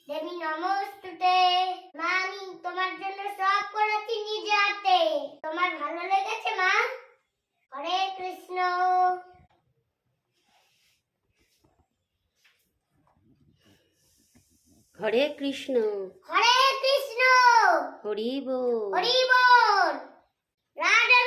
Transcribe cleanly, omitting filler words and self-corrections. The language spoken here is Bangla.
দেবী নমস্তুতে। মা, আমি তোমার জন্য সব করেছি নিজে হাতে। তোমার ভালো লেগেছে মা? হরে কৃষ্ণ। হরে কৃষ্ণ। হরে কৃষ্ণ। হরি বল। হরি বল। রাধে